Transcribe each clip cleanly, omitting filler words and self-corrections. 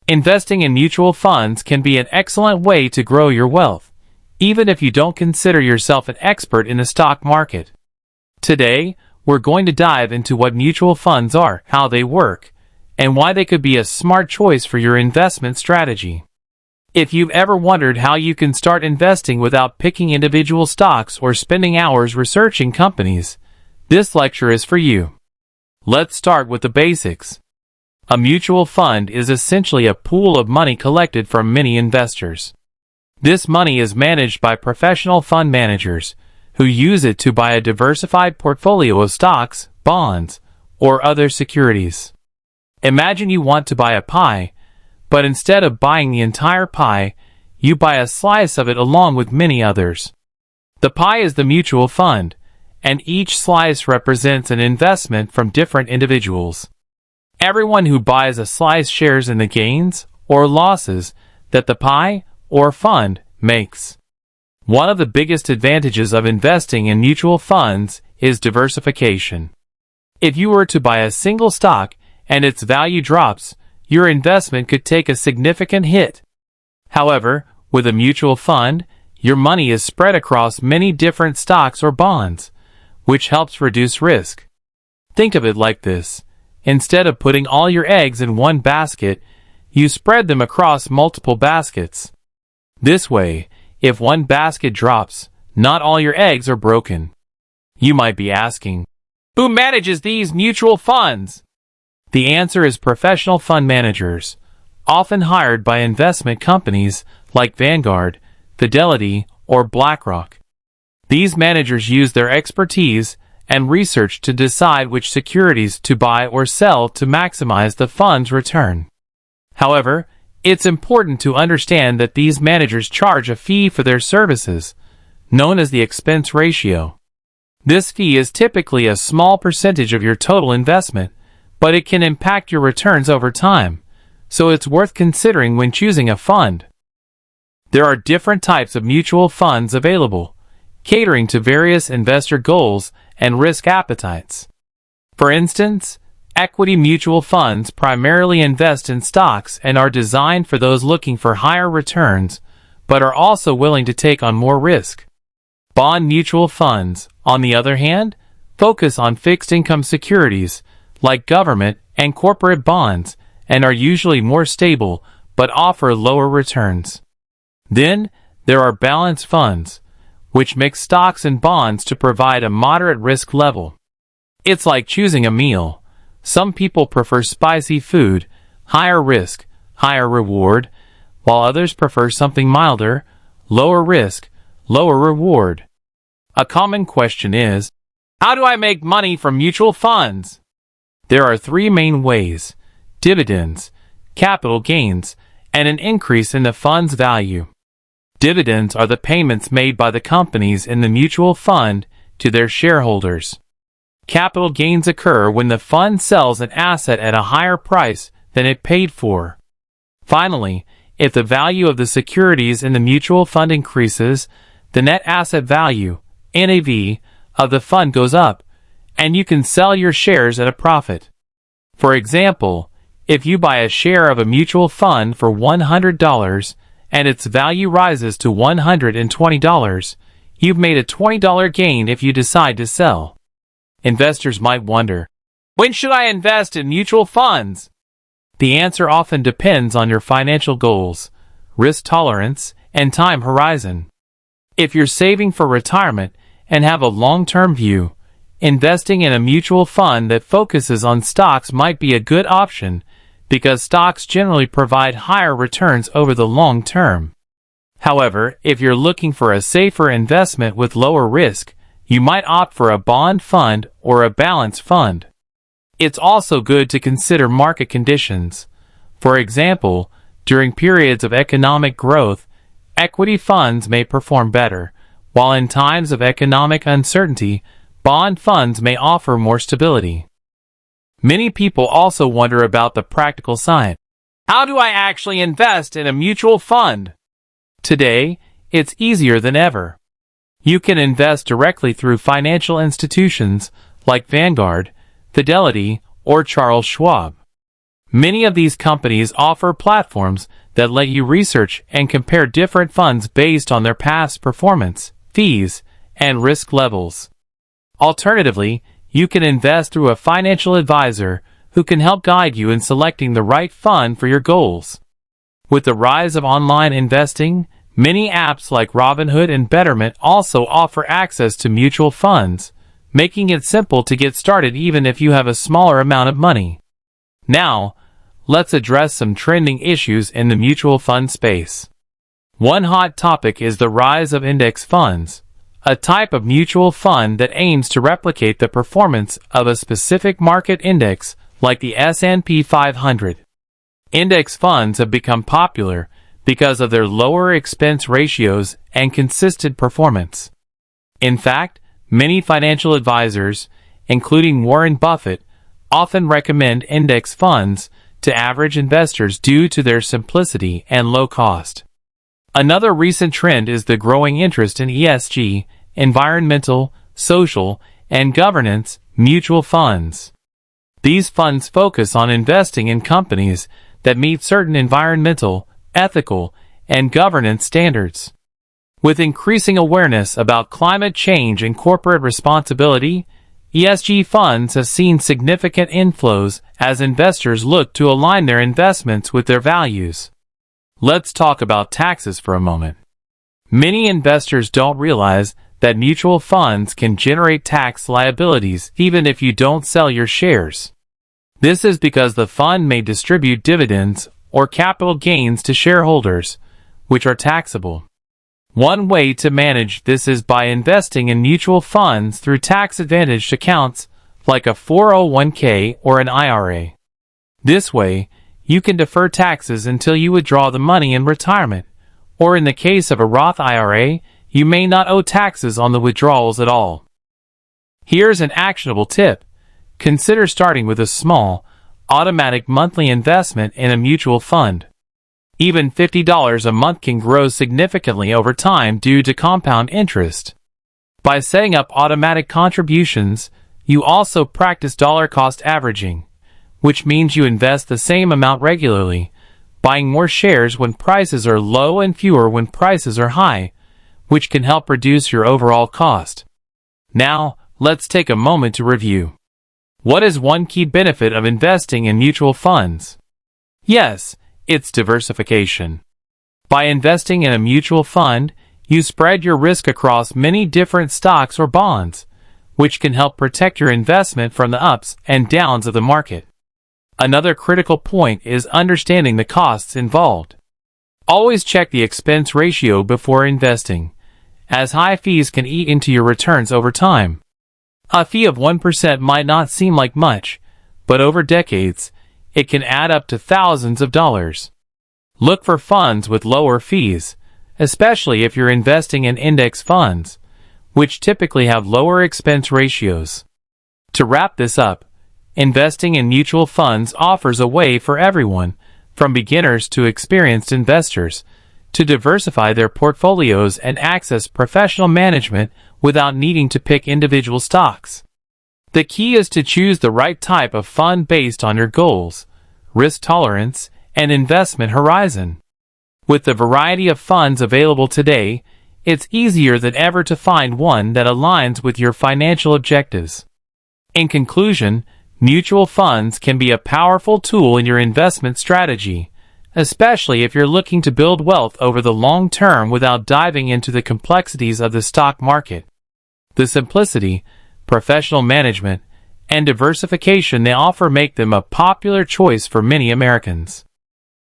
Investing in mutual funds can be an excellent way to grow your wealth, even if you don't consider yourself an expert in the stock market. Today, we're going to dive into what mutual funds are, how they work, and why they could be a smart choice for your investment strategy. If you've ever wondered how you can start investing without picking individual stocks or spending hours researching companies, this lecture is for you. Let's start with the basics. A mutual fund is essentially a pool of money collected from many investors. This money is managed by professional fund managers, who use it to buy a diversified portfolio of stocks, bonds, or other securities. Imagine you want to buy a pie, but instead of buying the entire pie, you buy a slice of it along with many others. The pie is the mutual fund, and each slice represents an investment from different individuals. Everyone who buys a slice shares in the gains or losses that the pie or fund makes. One of the biggest advantages of investing in mutual funds is diversification. If you were to buy a single stock and its value drops, your investment could take a significant hit. However, with a mutual fund, your money is spread across many different stocks or bonds, which helps reduce risk. Think of it like this. Instead of putting all your eggs in one basket, you spread them across multiple baskets. This way, if one basket drops, not all your eggs are broken. You might be asking, who manages these mutual funds? The answer is professional fund managers, often hired by investment companies like Vanguard, Fidelity, or BlackRock. These managers use their expertise and research to decide which securities to buy or sell to maximize the fund's return. However, it's important to understand that these managers charge a fee for their services, known as the expense ratio. This fee is typically a small percentage of your total investment, but it can impact your returns over time, so it's worth considering when choosing a fund. There are different types of mutual funds available, catering to various investor goals and risk appetites. For instance, equity mutual funds primarily invest in stocks and are designed for those looking for higher returns, but are also willing to take on more risk. Bond mutual funds, on the other hand, focus on fixed income securities, like government and corporate bonds, and are usually more stable, but offer lower returns. Then, there are balanced funds, which mix stocks and bonds to provide a moderate risk level. It's like choosing a meal. Some people prefer spicy food, higher risk, higher reward, while others prefer something milder, lower risk, lower reward. A common question is, how do I make money from mutual funds? There are three main ways: dividends, capital gains, and an increase in the fund's value. Dividends are the payments made by the companies in the mutual fund to their shareholders. Capital gains occur when the fund sells an asset at a higher price than it paid for. Finally, if the value of the securities in the mutual fund increases, the net asset value, NAV, of the fund goes up, and you can sell your shares at a profit. For example, if you buy a share of a mutual fund for $100 and its value rises to $120, you've made a $20 gain if you decide to sell. Investors might wonder, when should I invest in mutual funds? The answer often depends on your financial goals, risk tolerance, and time horizon. If you're saving for retirement and have a long-term view, investing in a mutual fund that focuses on stocks might be a good option, because stocks generally provide higher returns over the long term. However, if you're looking for a safer investment with lower risk, you might opt for a bond fund or a balanced fund. It's also good to consider market conditions. For example, during periods of economic growth, equity funds may perform better, while in times of economic uncertainty, bond funds may offer more stability. Many people also wonder about the practical side. How do I actually invest in a mutual fund? Today, it's easier than ever. You can invest directly through financial institutions like Vanguard, Fidelity, or Charles Schwab. Many of these companies offer platforms that let you research and compare different funds based on their past performance, fees, and risk levels. Alternatively, you can invest through a financial advisor who can help guide you in selecting the right fund for your goals. With the rise of online investing, many apps like Robinhood and Betterment also offer access to mutual funds, making it simple to get started even if you have a smaller amount of money. Now, let's address some trending issues in the mutual fund space. One hot topic is the rise of index funds, a type of mutual fund that aims to replicate the performance of a specific market index like the S&P 500. Index funds have become popular because of their lower expense ratios and consistent performance. In fact, many financial advisors, including Warren Buffett, often recommend index funds to average investors due to their simplicity and low cost. Another recent trend is the growing interest in ESG, environmental, social, and governance mutual funds. These funds focus on investing in companies that meet certain environmental, ethical, and governance standards. With increasing awareness about climate change and corporate responsibility, ESG funds have seen significant inflows as investors look to align their investments with their values. Let's talk about taxes for a moment. Many investors don't realize that mutual funds can generate tax liabilities even if you don't sell your shares. This is because the fund may distribute dividends or capital gains to shareholders, which are taxable. One way to manage this is by investing in mutual funds through tax-advantaged accounts like a 401k or an IRA. This way, you can defer taxes until you withdraw the money in retirement, or in the case of a Roth IRA, you may not owe taxes on the withdrawals at all. Here's an actionable tip. Consider starting with a small, automatic monthly investment in a mutual fund. Even $50 a month can grow significantly over time due to compound interest. By setting up automatic contributions, you also practice dollar-cost averaging, which means you invest the same amount regularly, buying more shares when prices are low and fewer when prices are high, which can help reduce your overall cost. Now, let's take a moment to review. What is one key benefit of investing in mutual funds? Yes, it's diversification. By investing in a mutual fund, you spread your risk across many different stocks or bonds, which can help protect your investment from the ups and downs of the market. Another critical point is understanding the costs involved. Always check the expense ratio before investing, as high fees can eat into your returns over time. A fee of 1% might not seem like much, but over decades, it can add up to thousands of dollars. Look for funds with lower fees, especially if you're investing in index funds, which typically have lower expense ratios. To wrap this up, investing in mutual funds offers a way for everyone, from beginners to experienced investors, to diversify their portfolios and access professional management without needing to pick individual stocks. The key is to choose the right type of fund based on your goals, risk tolerance, and investment horizon. With the variety of funds available today, it's easier than ever to find one that aligns with your financial objectives. In conclusion, mutual funds can be a powerful tool in your investment strategy, especially if you're looking to build wealth over the long term without diving into the complexities of the stock market. The simplicity, professional management, and diversification they offer make them a popular choice for many Americans.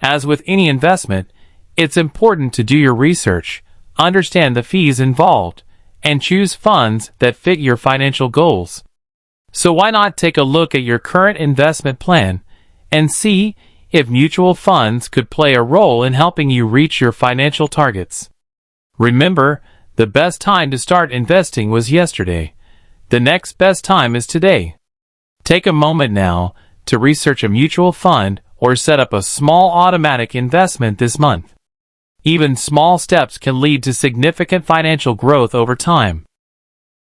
As with any investment, it's important to do your research, understand the fees involved, and choose funds that fit your financial goals. So why not take a look at your current investment plan and see if mutual funds could play a role in helping you reach your financial targets? Remember, the best time to start investing was yesterday. The next best time is today. Take a moment now to research a mutual fund or set up a small automatic investment this month. Even small steps can lead to significant financial growth over time.